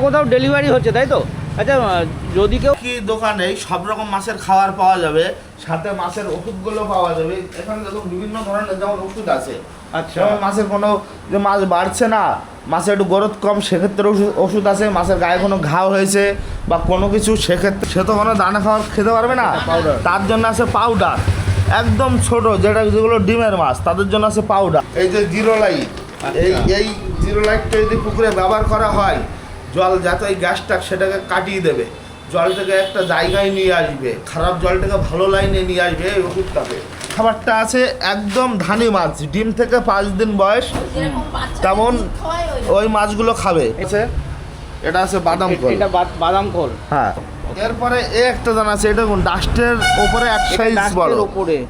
কোথাও ডেলিভারি হচ্ছে তাই তো? আচ্ছা, যদি কেউ কি দোকানে সব রকম মাছের খাবার পাওয়া যাবে, সাথে মাছের ওষুধগুলো পাওয়া যাবে। এখানে দেখুন বিভিন্ন ধরনের যেমন ওষুধ আছে। আচ্ছা, যেমন মাছের কোনো যে মাছ বাড়ছে না, মাছের একটু গ্রোথ কম, সেক্ষেত্রে ওষুধ আছে। মাছের গায়ে কোনো ঘাও হয়েছে বা কোনো কিছু, সেক্ষেত্রে সে তো কোনো দানা খাবার খেতে পারবে না, পাউডার, তার জন্য আছে পাউডার। একদম ছোট যেগুলো ডিমের মাছ, তাদের জন্য আছে পাউডার। এই যে জিরো লাইট, এই জিরো লাইটটা যদি পুকুরে ব্যবহার করা হয়, জল যাতে ওই গ্যাসটা সেটাকে কাটিয়ে দেবে, জলটাকে একটা জায়গায় নিয়ে আসবে, খারাপ জলটাকে ভালো লাইনে নিয়ে আসবে এই ওষুধটাকে। খাবারটা আছে একদম ধানি মাছ, ডিম থেকে 5 দিন বয়স, তেমন ওই মাছগুলো খাবে। এটা আছে বাদাম খোল, এটা বাদাম খোল। হ্যাঁ। এরপরে একটা দানা আছে, এটা কোন ডাস্টের উপরে এক সাইজ বড়,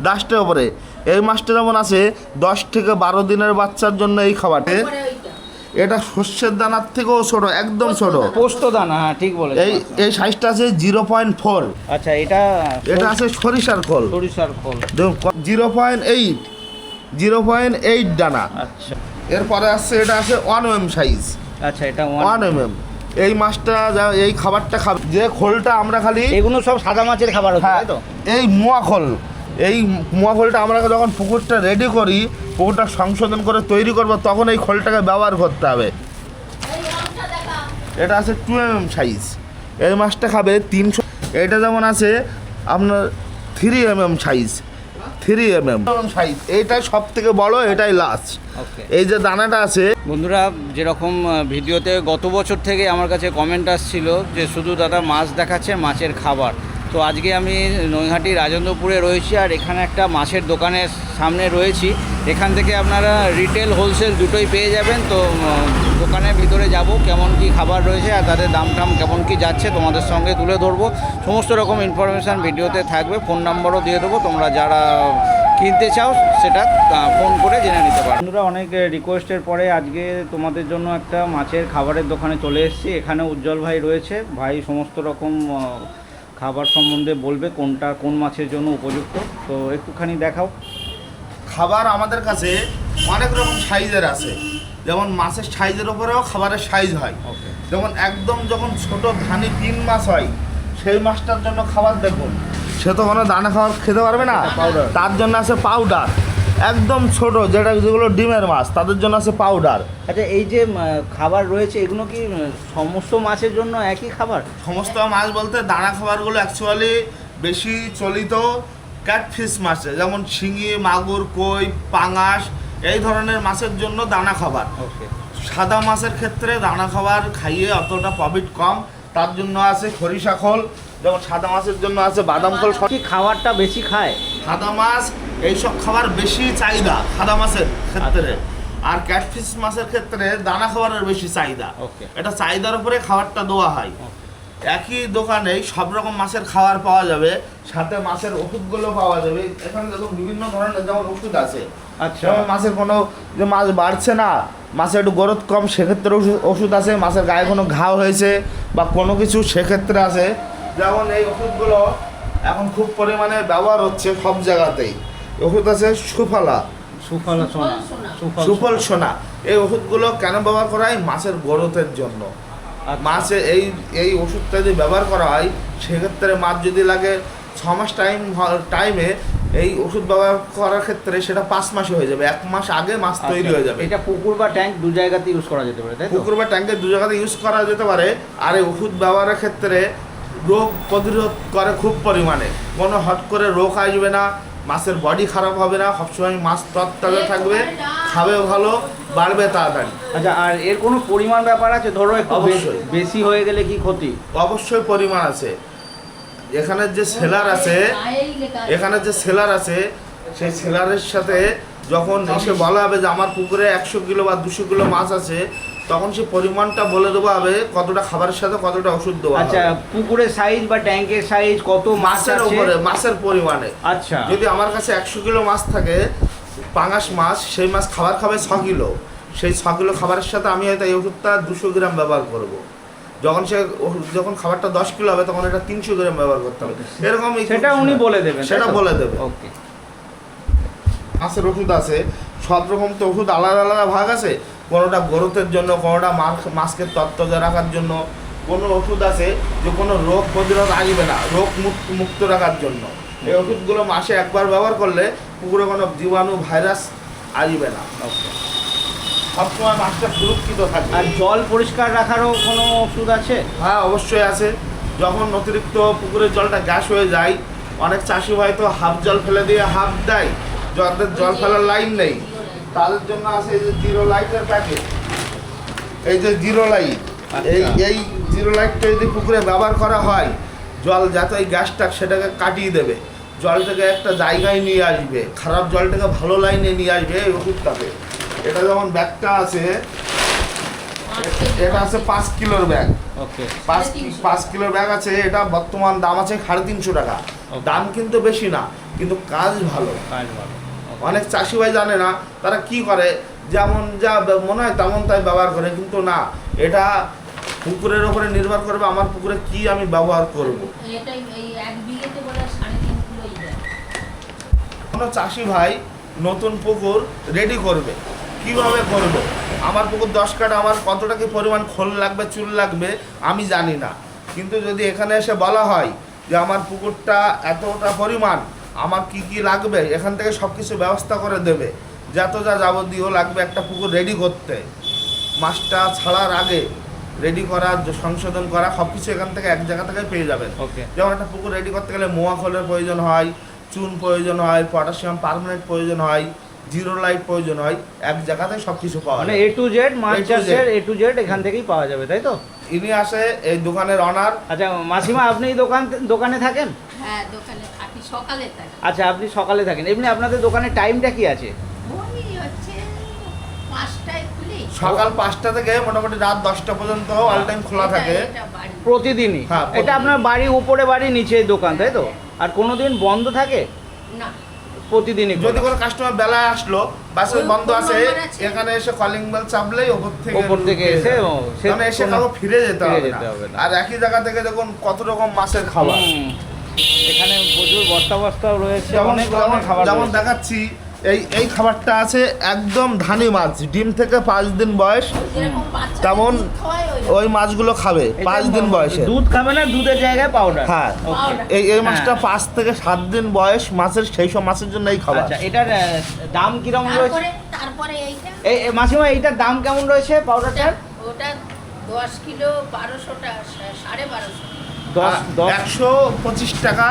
ডাস্টের উপরে। এই মাছটা যেমন আছে 10 থেকে 12 দিনের বাচ্চার জন্য এই খাবারটা। এটা শস্যের দানার থেকেও ছোট, একদম ছোট পোস্ত দানা। হ্যাঁ, ঠিক বলেছেন। এই সাইজটা আছে 0.4। আচ্ছা, এটা আছে সরিষার খোল, দেখুন 0.8 দানা। আচ্ছা, এরপরে আসছে এটা আছে 1 mm সাইজ। আচ্ছা, এটা 1 mm। এই মাছটা এই খাবারটা খাবে, যে খোলটা আমরা খালি, এগুলো সব সাদা মাছের খাবার হচ্ছে তাই তো? এই মোয়া খোল, এই মোয়া খোলটা আমরা যখন পুকুরটা রেডি করি, পুকুরটা সংশোধন করে তৈরি করব, তখন এই খোলটাকে ব্যবহার করতে হবে। এটা আছে 2 mm সাইজ। এই মাছটা খাবে 300। এটা যেমন আছে আপনার 3 mm সাইজ, 3 mm সাইজ। এইটাই সব থেকে বড়, এটাই লাস্ট। এই যে দানাটা আছে, বন্ধুরা, যেরকম ভিডিওতে গত বছর থেকে আমার কাছে কমেন্ট আসছিল যে শুধু দাদা মাছ দেখাচ্ছে, মাছের খাবার। তো আজকে আমি নৈহাটি রাজেন্দ্রপুরে রয়েছি, আর এখানে একটা মাছের দোকানের সামনে রয়েছি। এখান থেকে আপনারা রিটেল হোলসেল দুটোই পেয়ে যাবেন। তো দোকানের ভিতরে যাব, কেমন কি খাবার রয়েছে আর তাদের দাম টাম কেমন কি যাচ্ছে তোমাদের সঙ্গে তুলে ধরবো। সমস্ত রকম ইনফরমেশান ভিডিওতে থাকবে, ফোন নাম্বারও দিয়ে দেবো, তোমরা যারা কিনতে চাও সেটা ফোন করে জেনে নিতে পারো। বন্ধুরা, অনেক রিকোয়েস্টের পরে আজকে তোমাদের জন্য একটা মাছের খাবারের দোকানে চলে এসেছি। এখানে উজ্জ্বল ভাই রয়েছে। ভাই সমস্ত রকম খাবার সম্বন্ধে বলবে কোনটা কোন মাছের জন্য উপযুক্ত। তো একটুখানি দেখাও। খাবার আমাদের কাছে অনেক রকম সাইজের আছে। যেমন মাছের সাইজের উপরেও খাবারের সাইজ হয়। যেমন একদম যখন ছোট ধানি 3 মাস হয়, সেই মাছটার জন্য খাবার দেখুন, সে তো কোনো দানা খাবার খেতে পারবে না, পাউডার। তার জন্য আছে পাউডার। একদম ছোট যেগুলো ডিমের মাছ, তাদের জন্য আছে পাউডার। আচ্ছা, এই যে খাবার রয়েছে, এগুলো কি সমস্ত মাছের জন্য একই খাবার? সমস্ত মাছ বলতে দানা খাবারগুলো অ্যাকচুয়ালি বেশি চলিত ক্যাটফিশ মাছে, যেমন শিঙি, মাগুর, কই, পাঙাশ, এই ধরনের মাছের জন্য দানা খাবার। সাদা মাছের ক্ষেত্রে দানা খাবার খাইয়ে অতটা প্রফিট কম, তার জন্য আছে সরিষা খোল। যেমন সাদা মাছের জন্য আছে বাদাম খোল। কি খাবারটা বেশি খায়? সাদা মাছ এইসব খাবার বেশি চাহিদা সাদা মাছের ক্ষেত্রে। আর ক্যাটফিশ মাছের ক্ষেত্রে দানা খাবারের বেশি চাহিদা। এটা চাহিদার উপরে খাবারটা দেওয়া হয়। একই দোকানে সব রকম মাছের খাবার পাওয়া যাবে, সাথে মাছের ওষুধগুলো পাওয়া যাবে। এখানে দেখুন বিভিন্ন ধরনের যেমন ওষুধ আছে। আচ্ছা, মাছের কোনো যে মাছ বাড়ছে না, মাছের একটু গ্রোথ কম, সেক্ষেত্রে ওষুধ আছে। মাছের গায়ে কোনো ঘাও হয়েছে বা কোনো কিছু, সেক্ষেত্রে আছে। যেমন এই ওষুধগুলো এখন খুব পরিমাণে ব্যবহার হচ্ছে সব জায়গাতেই। ওষুধ আছে সুফল সোনা। এই ওষুধগুলো কেন ব্যবহার করা হয়? মাছের গ্রোথের জন্য। মাছে এই ওষুধটা যদি ব্যবহার করা হয়, সেক্ষেত্রে মাছ যদি লাগে 6 মাস টাইমে এই ওষুধ ব্যবহার করার ক্ষেত্রে সেটা 5 মাসে হয়ে যাবে। 1 মাস আগে মাছ তৈরি হয়ে যাবে। এটা পুকুর বা ট্যাঙ্ক দু জায়গাতে ইউজ করা যেতে পারে, তাই তো? পুকুর বা ট্যাঙ্কে 2 জায়গাতে ইউজ করা যেতে পারে। আর এই ওষুধ ব্যবহারের ক্ষেত্রে রোগ প্রতিরোধ করে খুব পরিমাণে। কোনো হট করে রোগ আসবে না, মাছের বডি খারাপ হবে না, সবসময় মাছ তরতাজা থাকবে, খাবেও ভালো, বাড়বে তাড়াতাড়ি। আচ্ছা, আর এর কোনো পরিমাণ ব্যাপার আছে? ধরো একটু অবশ্যই বেশি হয়ে গেলে কি ক্ষতি? অবশ্যই পরিমাণ আছে। এখানে যে সেলার আছে, সেই সেলারের সাথে যখন এসে বলা হবে যে আমার পুকুরে 100 কিলো বা 200 কিলো মাছ আছে, তখন সে পরিমাণটা বলে দেওয়া হবে কতটা খাবারের সাথে কতটা ওষুধ দেওয়া। আচ্ছা, পুকুরের সাইজ বা ট্যাঙ্কের সাইজ কত, মাছের উপরে, মাছের পরিমাণে। আচ্ছা, যদি আমার কাছে 100 কিলো মাছ থাকে, পাঙাশ মাছ, সেই মাছ খাবার খাবে 6 কিলো। সেই 6 কিলো খাবারের সাথে আমি হয়তো এই ওষুধটা 200 গ্রাম ব্যবহার করব। যখন খাবারটা 10 কিলো হবে, তখন এটা 300 গ্রাম ব্যবহার করতে হবে। এরকম সেটা উনি বলে দেবেন, সেটা বলে দেবে। মাছের ওষুধ আছে সব রকম, তো ওষুধ আলাদা আলাদা ভাগ আছে। কোনোটা গ্রোথের জন্য, কোনোটা মাছকে তত্ত্বজা রাখার জন্য, কোনো ওষুধ আছে যে কোনো রোগ প্রতিরোধ আসবে না, রোগ মুক্ত রাখার জন্য। এই ওষুধগুলো মাসে একবার ব্যবহার করলে পুকুরে কোনো জীবাণু ভাইরাস আসবে না, সবসময় মাছটা সুরক্ষিত থাকবে। আর জল পরিষ্কার রাখারও কোনো ওষুধ আছে? হ্যাঁ, অবশ্যই আছে। যখন অতিরিক্ত পুকুরের জলটা গ্যাস হয়ে যায়, অনেক চাষি হয়তো হাফ জল ফেলে দিয়ে হাফ দেয়, যাদের জল ফেলার লাইন নেই তাদের জন্য আছে এই যে জিরো লাইটের প্যাকেট। এই যে জিরো লাইট, এই জিরো লাইটটা যদি পুকুরে ব্যবহার করা হয়, জল যতই গ্যাসটা সেটাকে কাটিয়ে দেবে, জলটাকে একটা জায়গায় নিয়ে আসবে, খারাপ জলটাকে ভালো লাইনে নিয়ে আসবে এই ওষুধটাকে। এটা যেমন ব্যাগটা আছে, এটা আছে 5 কিলোর ব্যাগ। ওকে, 5 কিলোর ব্যাগ আছে। এটা বর্তমান দাম আছে 350 টাকা। দাম কিন্তু বেশি না, কিন্তু কাজ ভালো। অনেক চাষি ভাই জানে না, তারা কি করে, যেমন যা মনে হয় তেমন তাই ব্যবহার করে, কিন্তু না, এটা পুকুরের উপরে নির্ভর করবে আমার পুকুরে কি আমি ব্যবহার করব। কোনো চাষি ভাই নতুন পুকুর রেডি করবে, কিভাবে করব? আমার পুকুর 10 কাঠা, আমার কতটা কি পরিমাণ খোল লাগবে, চুল লাগবে আমি জানি না, কিন্তু যদি এখানে এসে বলা হয় যে আমার পুকুরটা এতটা পরিমাণ, আমার কি কি লাগবে, এখান থেকে সব কিছু ব্যবস্থা করে দেবে, যত যা যাবতীয় লাগবে একটা পুকুর রেডি করতে, মাছটা ছাড়ার আগে রেডি করা, সংশোধন করা, সব কিছু এখান থেকে এক জায়গা থেকে পেয়ে যাবেন। যেমন একটা পুকুর রেডি করতে গেলে মোয়া খোলের প্রয়োজন হয়, চুন প্রয়োজন হয়, পটাশিয়াম পার্মানেন্ট প্রয়োজন হয়, জিরো লাইট প্রয়োজন হয়, এক জায়গাতে সব কিছু পাওয়া যায়। মানে A to Z মাছ চাষের A to Z এখান থেকেই পাওয়া যাবে, তাই তো? ইনি আসে এই দোকানের অনার। আচ্ছা মাসিমা, আপনি দোকানে থাকেন? হ্যাঁ, দোকানে থাকি, সকালে থাকি। আচ্ছা, আপনি সকালে থাকেন। এমনি আপনাদের দোকানের টাইমটা কি আছে? ওই হচ্ছে 5টায় খুলি, সকাল 5টা থেকে মোটামুটি রাত 10টা পর্যন্ত অল টাইম খোলা থাকে এটা বাড়ি। প্রতিদিনই? হ্যাঁ, এটা প্রতিদিন। আপনার বাড়ি উপরে, বাড়ি নিচে দোকান, তাই তো? আর কোনোদিন বন্ধ থাকে? না, প্রতিদিনই খোলা? যদি কোনো কাস্টমার বেলায় আসলো, বাসে ওই বন্ধ আছে, নম্বর আছে। এখানে এসে কলিং বেল চাপলেই ওপর থেকে এসে মানে এসে কাউকে ফিরে যেতে হবে না। আর একই জায়গা থেকে দেখুন কত রকম মাছের খাবার। এখানে প্রচুর বস্তাও রয়েছে, যেমন অনেক রকমের খাবার যেমন রয়েছে। দেখাচ্ছি, এই খাবারটা আছে একদম ধানি মাছ, ডিম থেকে 5 দিন বয়স, যেরকম বাচ্চাদের তেমন দুধ খাওয়ায় ওই মাছগুলো খাবে এটা 5 দিন বয়সে। দুধ খাবে না, দুধের জায়গায় পাউডার? হ্যাঁ, ওকে। এই মাছটা 5 থেকে 7 দিন বয়স মাছের, সেই সব মাছের জন্য এই খাবার। আচ্ছা, এটার দাম কিরকম রয়েছে? তারপরে এইটা, এই মাসিমা, এইটার দাম কেমন রয়েছে পাউডারটার? ওটা 10 কিলো 1200টা, 1250। 125 টাকা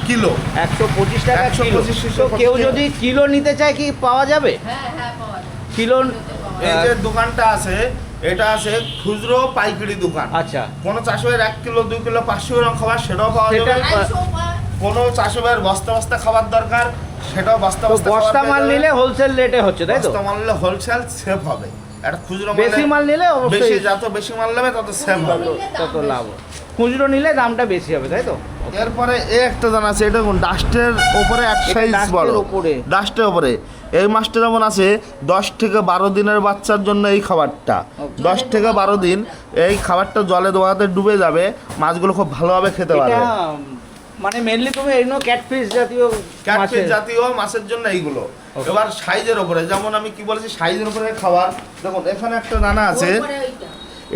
কিলো। 125 টাকা 125 কিলো। তো কেউ টাকা। যদি কিলো নিতে চায় কি পাওয়া যাবে? হ্যাঁ হ্যাঁ, পাওয়া যায়। কিলো? এই যে দোকানটা আছে, এটা আছে খুচরো পাইকারি দোকান। আচ্ছা, কোনো চাষের 1 কিলো 2 কিলো 500 গ্রাম খাবার সেটাও পাওয়া যাবে। সেটা- 250 পাওয়া। কোনো চাষের বস্তা বস্তা খাবার দরকার, সেটাও বস্তা তো বস্তা বস্তা মাল নিলে হোলসেল রেটে হচ্ছে, তাই তো? বস্তা মাল নিলে হোলসেল সেভ হবে। একটা খুচরো বেশি মাল নিলে বেশি, অবশ্যই যত বেশি মাল নেবে তত সেভ হবে। তত লাভ। খুচরো নিলে দামটা বেশি হবে, তাই তো? এরপরে একটা জানা আছে, এটা ডাস্টের উপরে এক এটা সাইজ ডাস্টের বড়, উপরে। ডাস্টের উপরে এই মাছটা যেমন আছে 10 থেকে 12 দিনের বাচ্চার জন্য এই খাবারটা, 10 থেকে 12 দিন এই খাবারটা জলে দোয়াতে ডুবে যাবে, মাছগুলো খুব ভালোভাবে খেতে এটা পারবে। মানে মেনলি তুমি এগুলো ক্যাটফিশ জাতীয় ক্যাটফিশ মাছের- জাতীয় মাছের জন্য এইগুলো। এবার সাইজের উপরে, যেমন আমি কি বলেছি, সাইজের উপরে খাবার। দেখুন এখানে একটা দানা আছে, ওপরে ওইটা।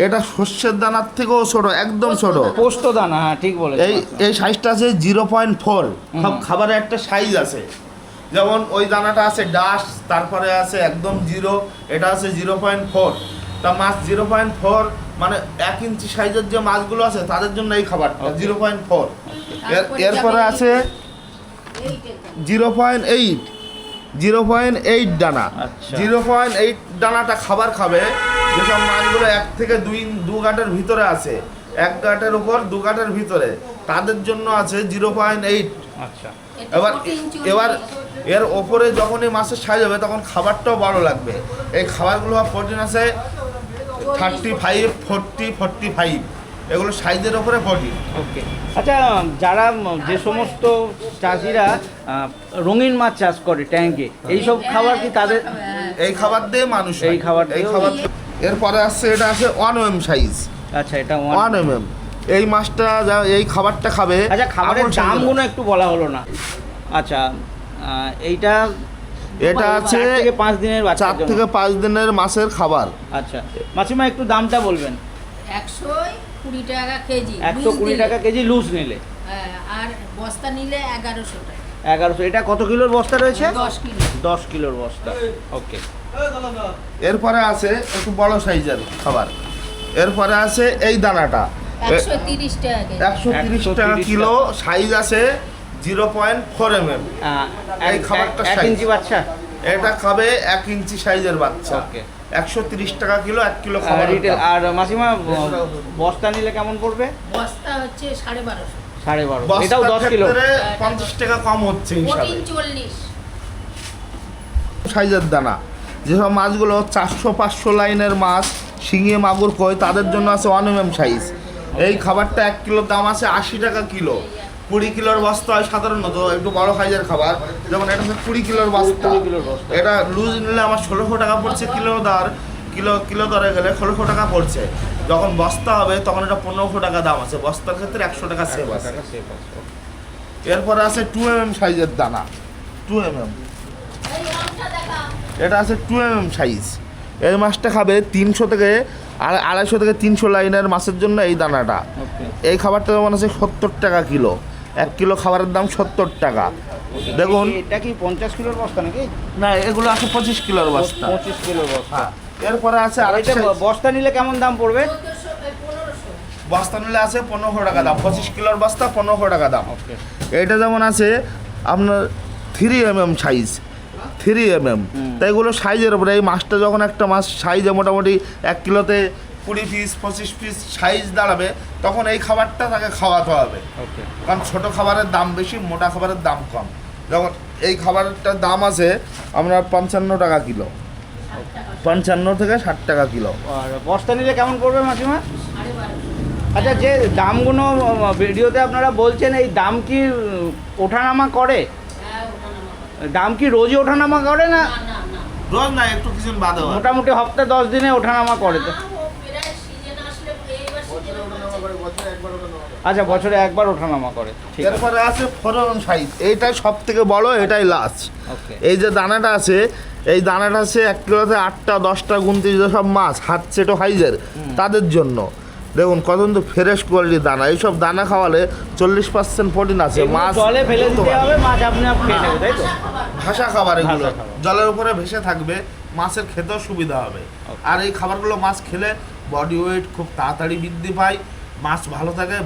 এটা শস্যের দানার থেকেও ছোট, একদম ছোট। পোস্ত দানা, হ্যাঁ ঠিক বলেছো। এই সাইজটা আছে 0.4। সব খাবারের একটা সাইজ আছে, যেমন ওই দানাটা আছে ডাস্ট, তারপরে আছে একদম 0, এটা আছে 0.4। তা মাছ 0.4 মানে 1 ইঞ্চি সাইজের যে মাছগুলো আছে তাদের জন্য এই খাবারটা 0.4। এরপরে আছে এইটা। 0.8 দানা। আচ্ছা। 0.8 দানাটা খাবার খাবে যেসব মাছগুলো 1 থেকে 2 গাঁটের ভিতরে আছে, 1 গাঁটের উপর 2 গাঁটের ভিতরে, তাদের জন্য আছে 0.8। আচ্ছা, এটা এবার 14 এবার এর ওপরে যখনই মাছের সাইজ হবে তখন খাবারটাও বড় লাগবে। এই খাবারগুলো প্রোটিন আছে 35, 40, 45, এগুলো সাইজের ওপরে প্রোটিন। ওকে। আচ্ছা, যারা যে সমস্ত চাষিরা রঙিন মাছ চাষ করে ট্যাঙ্কে, এইসব খাবার কি তাদের? এই খাবার দিয়ে মানুষ হয়। এই খাবার এই দিয়েও- খাবার এরপরে আসছে, এটা আছে 1 mm সাইজ। আচ্ছা, এটা 1 mm এই মাছটা এই খাবারটা খাবে। আচ্ছা, খাবারের আঙুল সাইজের। দামগুলো একটু বলা হলো না। আচ্ছা, এইটা এটা আছে 4 থেকে 5 দিনের বাচ্চার 4 জন্য। থেকে 5 দিনের মাছের খাবার। আচ্ছা মাসিমা একটু দামটা বলবেন। 120 টাকা কেজি 120 টাকা কেজি লুজ নিলে। হ্যাঁ, আর বস্তা নিলে 1100 টাকা। 1100। এটা কত কিলোর বস্তা রয়েছে? 10 কিলো। 10 কিলোর বস্তা। ওকে। এরপরে আছে একটু বড় সাইজের খাবার। এরপরে আছে এই দানাটা 130 টাকা কেজি। 130 টাকা কিলো, সাইজ আছে 0.4 mm। এই খাবারটা 1 size। ইঞ্চি বাচ্চা। এটা খাবে 1 ইঞ্চি সাইজের বাচ্চা। ওকে। 130 টাকা কিলো, 1 কিলো খাবার। রিটেল। আর মাসিমা বস্তা নিলে কেমন পড়বে? বস্তা হচ্ছে 1250। 12.5। এটাও 10 কিলো। 50 টাকা কম হচ্ছে হিসাবে। 40। সাইজের দানা, যেসব মাছগুলো 400-500 লাইনের মাছ, শিঙি মাগুর কই, তাদের জন্য আছে 1 mm সাইজ। এই খাবারটা 1 কিলোর দাম আছে 80 টাকা কিলো। 20 কিলোর বস্তা হয় সাধারণত, একটু বড় সাইজের খাবার, যেমন এটা হচ্ছে 20 কিলোর বস্তা। 20 কিলোর বস্তা। এটা লুজ নিলে আমার 1600 টাকা পড়ছে কিলো দরে গেলে 1600 টাকা পড়ছে। যখন বস্তা হবে তখন এটা 1500 টাকা দাম আছে। বস্তার ক্ষেত্রে 100 টাকা সেভ আছে। এরপরে আছে 2 mm সাইজের দানা, 2 mm। এই আমটা দেখা। এটা আছে 2 mm সাইজ। এই মাছটা খাবে 300 থেকে 250 থেকে 300 লাইনের মাছের জন্য এই দানাটা। ওকে। এই খাবারটা যেমন আছে 70 টাকা কিলো। 1 কিলো খাবারের দাম 70 টাকা। দেখুন, এটা কি 50 কিলোর বস্তা নাকি? না এগুলো আছে 25 কিলোর বস্তা। 25 কিলোর বস্তা। হ্যাঁ। এরপরে আছে আর আরেকটা এটা বস্তা নিলে কেমন দাম পড়বে? 1500। বস্তা নিলে আছে 1500 টাকা দাম। 25 কিলোর বস্তা 1500 টাকা দাম। ওকে। এইটা যেমন আছে আপনার 3 mm সাইজ, 3 mm। তাই এগুলো সাইজের উপরে। এই মাছটা যখন একটা মাছ সাইজে মোটামুটি 1 কিলোতে 20 পিস 25 পিস সাইজ দাঁড়াবে, তখন এই খাবারটা তাকে খাওয়াতে হবে। ওকে। কারণ ছোটো খাবারের দাম বেশি, মোটা খাবারের দাম কম। যেমন এই খাবারটার দাম আছে আমরা 55 টাকা কিলো, 55 থেকে 60 টাকা কিলো। আর বস্তা নিলে কেমন পড়বে মাসিমা? 1250। আচ্ছা, যে দামগুলো ভিডিওতে আপনারা বলছেন, এই দাম কি ওঠানামা করে? হ্যাঁ, ওঠানামা। দাম কি রোজই ওঠানামা করে না? না না না। রোজ না, একটু কিছু বাদে হয়। মোটামুটি সপ্তাহে 10 দিনে ওঠানামা করে তো? না, ও প্রায় সিজন আসলে এইবার সিজনে আচ্ছা, বছরে একবার ওঠানামা করে। ঠিক আছে। এরপরে আছে 4 mm সাইজ। এইটাই সব থেকে বড়, এটাই লাস্ট। ওকে। এই যে দানাটা আছে, এই দানাটা আছে 1 কিলোতে 8টা 10টা 29 সব মাছ হাত সেটো হাইজের, তাদের জন্য। দেখুন কত কিন্তু ফ্রেশ কোয়ালিটির দানা। এইসব দানা খাওয়ালে 40% প্রোটিন আছে। এগুলো মাছ জলে ফেলে বলতে দিতে পারে। হবে, মাছ আপনি খেয়ে নেবে, তাই তো? ভাসা খাবার এগুলো, ভাসা খাবার। জলের উপরে ভেসে থাকবে, মাছের খেতেও সুবিধা হবে। আর এই খাবারগুলো মাছ খেলে বডি ওয়েট খুব তাড়াতাড়ি বৃদ্ধি পায়, মাছ ভালো থাকে,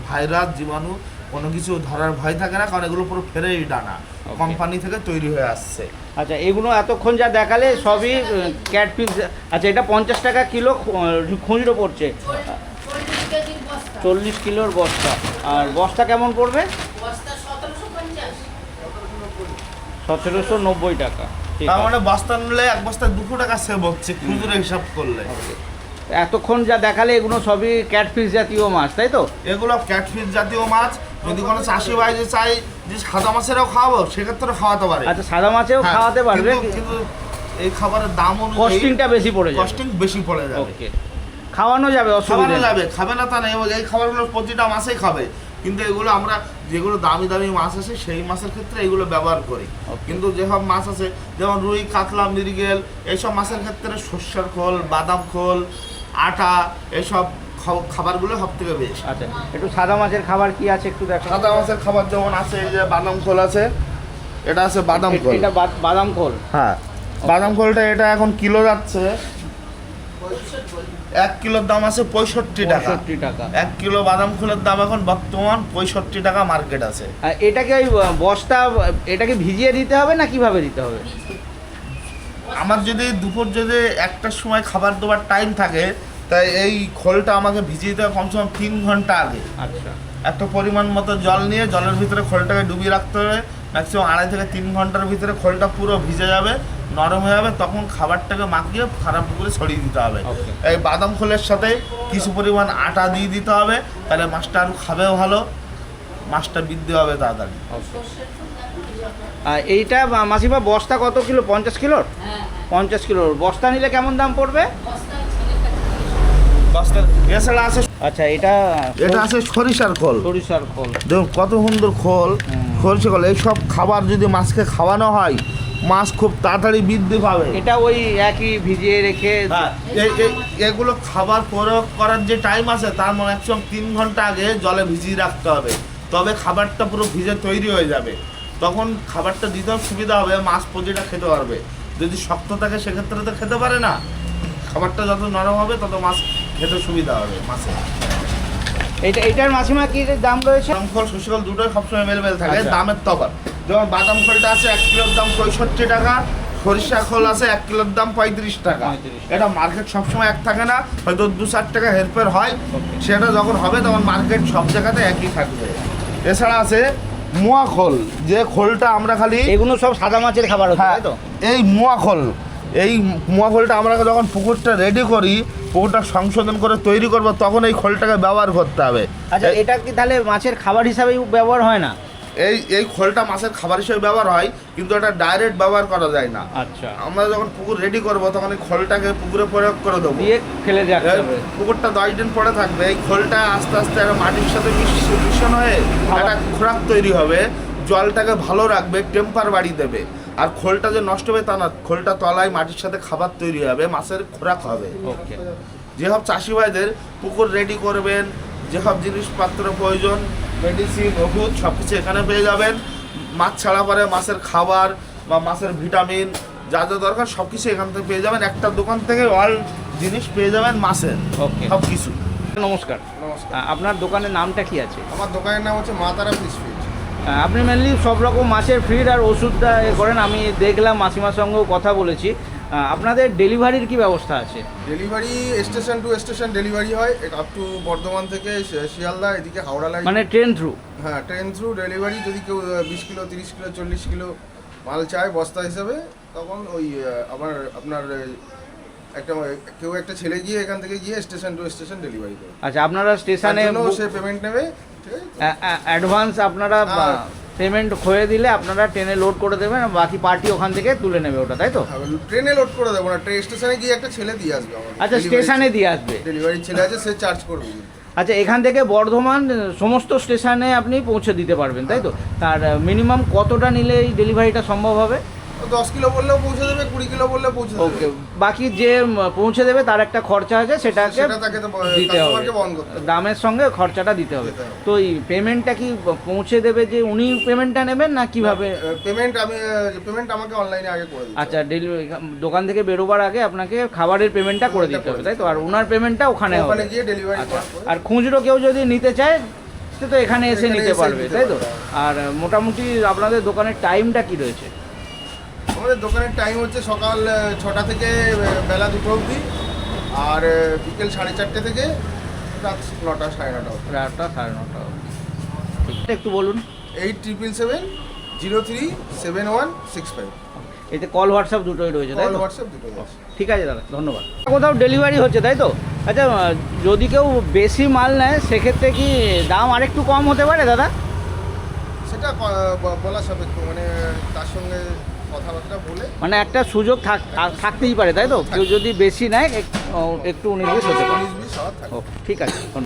ভাইরাস জীবাণু কোনো কিছু ধরার ভয় থাকে না, কারণ এগুলো পুরো ফ্রেশ দানা, কোম্পানি থেকে তৈরি হয়ে আসছে। আচ্ছা, এগুলো এতক্ষণ যা দেখালে সবই ক্যাট পিস। আচ্ছা, এটা 50 টাকা কিলো খুচরো পড়ছে। 40 কেজির বস্তা। 40 কিলোর বস্তা। আর বস্তা কেমন পড়বে? বস্তা 1750। 1790 টাকা। ঠিক তার আছে। মানে বস্তা নিলে এক বস্তায় 200 টাকা সেভ হচ্ছে খুচরো হিসাব করলে। এতক্ষণ যা দেখালে এগুলো সবই ক্যাট পিস জাতীয় মাছ, তাই তো? এগুলো ক্যাটফিশ জাতীয় মাছ। যদি কোনো চাষি ভাই যে চাই যে সাদা মাছেরও খাওয়াবো, সেক্ষেত্রে খাওয়াতে পারে। আচ্ছা, সাদা মাছেও হ্যাঁ, খাওয়াতে পারবে। কিন্তু এই খাবারের দাম অনুযায়ী কস্টিংটা বেশি পড়ে যাবে। কস্টিং বেশি পড়ে যাবে। ওকে। খাওয়ানো যাবে, অসুবিধা খাওয়ানো নেই। যাবে, খাবে না তা নেই। এবং এই খাবারগুলো প্রতিটা মাছেই খাবে, কিন্তু এগুলো আমরা যেগুলো দামি দামি মাছ আছে সেই মাছের ক্ষেত্রে এগুলো ব্যবহার করি। কিন্তু যেসব মাছ আছে যেমন রুই, কাতলা, মৃগেল, এইসব মাছের ক্ষেত্রে সর্ষের খোল, বাদাম খোল, আটা, এইসব খাবারগুলো সব থেকে বেশি। আচ্ছা, একটু সাদা মাছের খাবার কি আছে একটু দেখো। সাদা মাছের খাবার যেমন আছে, এই যে বাদাম খোল আছে, এটা আছে বাদাম খোল। এটা বাদাম খোল। হ্যাঁ, বাদাম খোলটা এটা এখন কিলো যাচ্ছে, 1 কিলোর দাম আছে 65 টাকা। 65 টাকা। 1 কিলো বাদাম খোলের দাম এখন বর্তমান 65 টাকা মার্কেট আছে। আর এটাকে ওই বস্তা, এটাকে ভিজিয়ে দিতে হবে না কিভাবে দিতে হবে? আমার যদি দুপুর যদি 1টার সময় খাবার দেওয়ার টাইম থাকে, তাই এই খোলটা আমাকে ভিজিয়ে দিতে হবে কমসে কম 3 ঘন্টা আগে। আচ্ছা। একটা পরিমাণ মতো জল নিয়ে জলের ভিতরে খোলটাকে ডুবিয়ে রাখতে হবে। ম্যাক্সিমাম 2.5 থেকে 3 ঘন্টার ভিতরে খোলটা পুরো ভিজে যাবে, নরম হয়ে যাবে, তখন খাবারটাকে মাখিয়ে খারাপ করে ছড়িয়ে দিতে হবে। Okay. এই বাদাম খোলের সাথে কিছু পরিমাণ আটা দিয়ে দিতে হবে, তাহলে মাছটা আরও খাবেও ভালো, মাছটা বৃদ্ধি হবে তাড়াতাড়ি। আর এইটা মাসিমা বস্তা কত কিলো? 50 কিলোর? হ্যাঁ, 50 কিলোর বস্তা নিলে কেমন দাম পড়বে? বস্তা ছেলে কাছে। বস্তা এছাড়া আছে আচ্ছা, এটা এটা আছে সরিষার খোল। সরিষার খোল। দেখুন কত সুন্দর খোল, সরিষা খোল। এইসব খাবার যদি মাছকে খাওয়ানো হয়, মাছ খুব তাড়াতাড়ি বৃদ্ধি পাবে। এটা ওই একই ভিজিয়ে রেখে হ্যাঁ, এগুলো খাবার প্রয়োগ করার যে টাইম আছে তার মানে একদম 3 ঘন্টা আগে জলে ভিজিয়ে রাখতে হবে, তবে খাবারটা পুরো ভিজে তৈরি হয়ে যাবে। তখন খাবারটা দিতেও সুবিধা হবে, মাছ প্রতিটা খেতে পারবে। যদি শক্ত থাকে সেক্ষেত্রে তো খেতে পারে না। খাবারটা যত নরম হবে তত মাছ খেতে সুবিধা হবে মাছে। এইটার মাসিমা কি দাম রয়েছে? বাদাম খোল, সরষে খোল দুটোই সবসময় অ্যাভেলেবেল থাকে, আচ্ছা। দামের তফাৎ। যেমন বাদাম খোলটা আছে 1 কিলোর দাম 65 টাকা, সরিষা খোল আছে 1 কিলোর দাম 35 টাকা। 35 এটা মার্কেট সবসময় এক থাকে না, হয়তো 2-4 টাকা হেরফের হয়। সেটা যখন হবে তখন মার্কেট সব জায়গাতে একই থাকবে। এছাড়া আছে মোয়া খোল, যে খোলটা আমরা খালি এগুলো সব সাদা মাছের খাবার হচ্ছে, হ্যাঁ, তাই তো? এই মোয়া খোল, এই মোয়া খোলটা আমরা যখন পুকুরটা রেডি করি, পুকুরটা সংশোধন করে তৈরি করব, তখন এই খোলটাকে ব্যবহার করতে হবে। আচ্ছা, এটা কি তাহলে মাছের খাবার হিসাবে ব্যবহার হয় না? এই খোলটা মাছের খাবার হিসেবে ব্যবহার হয়, কিন্তু এটা ডাইরেক্ট ব্যবহার করা যায় না। আচ্ছা, আমরা যখন পুকুর রেডি করব তখন এই খোলটাকে পুকুরে প্রয়োগ করে দেবো, দিয়ে ফেলে রাখতে হবে। পুকুরটা 10 দিন পরে থাকবে। এই খোলটা আস্তে আস্তে একটা মাটির সাথে মিশ্রণ হয়ে একটা খোরাক তৈরি হবে, জলটাকে ভালো রাখবে, টেম্পার বাড়িয়ে দেবে। আর খোলটা যে নষ্ট হবে তা না, খোলটা তলায় মাটির সাথে খাবার তৈরি হবে, মাছের খোরাক হবে। ওকে। যেসব চাষি ভাইদের পুকুর রেডি করবেন, যেসব জিনিসপত্র প্রয়োজন, মেডিসিন, ওষুধ সব কিছু এখানে পেয়ে যাবেন। মাছ ছাড়া পরে মাছের খাবার বা মাছের ভিটামিন যা যা দরকার সব কিছু এখান থেকে পেয়ে যাবেন। একটা দোকান থেকে অল জিনিস পেয়ে যাবেন মাছের ওকে। সব কিছু। নমস্কার। নমস্কার, আপনার দোকানের নামটা কি আছে? আমার দোকানের নাম হচ্ছে মা তারা ফিশ ফিড। আপনি মেনলি সব রকম মাছের ফিড আর ওষুধটা করেন, আমি দেখলাম, মাসিমার সঙ্গেও কথা বলেছি। আপনাদের ডেলিভারির কি ব্যবস্থা আছে? Delivery station two station delivery হয়, আপ টু বর্ধমান থেকে শিয়ালদা, এদিকে হাওড়া লাইন। মানে ট্রেন থ্রু? হ্যাঁ, ট্রেন থ্রু ডেলিভারি। যদি কেউ 20 কিলো, 30 কিলো, 40 কিলো মাল চায় বস্তা হিসাবে, তখন ওই আপনার কেউ একটা ছেলে গিয়ে এখান থেকে গিয়ে স্টেশন টু স্টেশন ডেলিভারি করে। আচ্ছা, আপনারা স্টেশনে সে পেমেন্ট নেবে, ঠিক আছে? অ্যাডভান্স আপনারা হ্যাঁ। পেমেন্ট করে দিলে আপনারা ট্রেনে লোড করে দেবেন, আর বাকি পার্টি ওখান থেকে তুলে নেবে ওটা, তাই তো? ট্রেনে লোড করে দেবো না, ট্রেন স্টেশনে গিয়ে একটা ছেলে দিয়ে আসবে। আচ্ছা, স্টেশনে দিয়ে আসবে। ডেলিভারি ছেলে আছে, সে চার্জ করবে। আচ্ছা, এখান থেকে বর্ধমান সমস্ত স্টেশনে আপনি পৌঁছে দিতে পারবেন, তাই তো? তার মিনিমাম কতটা নিলে এই ডেলিভারিটা সম্ভব হবে? 10 কিলো বললেও পৌঁছে দেবে, 20 কিলো বললেও পৌঁছে দেবে। ওকে। বাকি যে পৌঁছে দেবে তার একটা খরচা আছে, সেটাকে সেটা তাকে তো দিতে হবে, কাস্টমারকে বহন করতে হবে। দামের সঙ্গে খরচাটা দিতে হবে। দিতে হবে। তো এই পেমেন্টটা কি পৌঁছে দেবে যে উনি পেমেন্টটা নেবেন না কিভাবে? পেমেন্ট আমাকে অনলাইনে আগে করে দিতে আচ্ছা, দোকান থেকে বেরোবার আগে আপনাকে খাবারের পেমেন্টটা করে দিতে হবে, তাই তো? আর ওনার পেমেন্টটা ওখানে হবে। হবে। ওখানে গিয়ে ডেলিভারি আচ্ছা, করার পরে আর খুচরো কেউ যদি নিতে চায় সে তো এখানে এসে এখানে নিতে এসে পারবে, নিতে তাই তো? পারবে। আর মোটামুটি আপনাদের দোকানের টাইমটা কি রয়েছে? আমাদের দোকানের টাইম হচ্ছে সকাল 6টা থেকে বেলা 2টো অবধি, আর বিকেল 4:30 থেকে রাত 9টা 9:30 অবধি। রাতটা 9:30 ঠিক, একটু বলুন। 8777037165। এতে কল হোয়াটসঅ্যাপ দুটোই রয়েছে, তাই কল তো? হোয়াটসঅ্যাপ দুটোই আছে। ঠিক আছে দাদা, ধন্যবাদ। কোথাও ডেলিভারি হচ্ছে, তাই তো? আচ্ছা, যদি কেউ বেশি মাল নেয় সেক্ষেত্রে কি দাম আরেকটু কম হতে পারে দাদা? সেটা বলা সাপেক্ষ, মানে তার সঙ্গে কথাবার্তা বলে। মানে একটা সুযোগ থাকতেই পারে, তাই তো? কেউ যদি বেশি নেয় একটু 19-20 হতে পারে। 19-20 সব থাকে। ও, ঠিক আছে।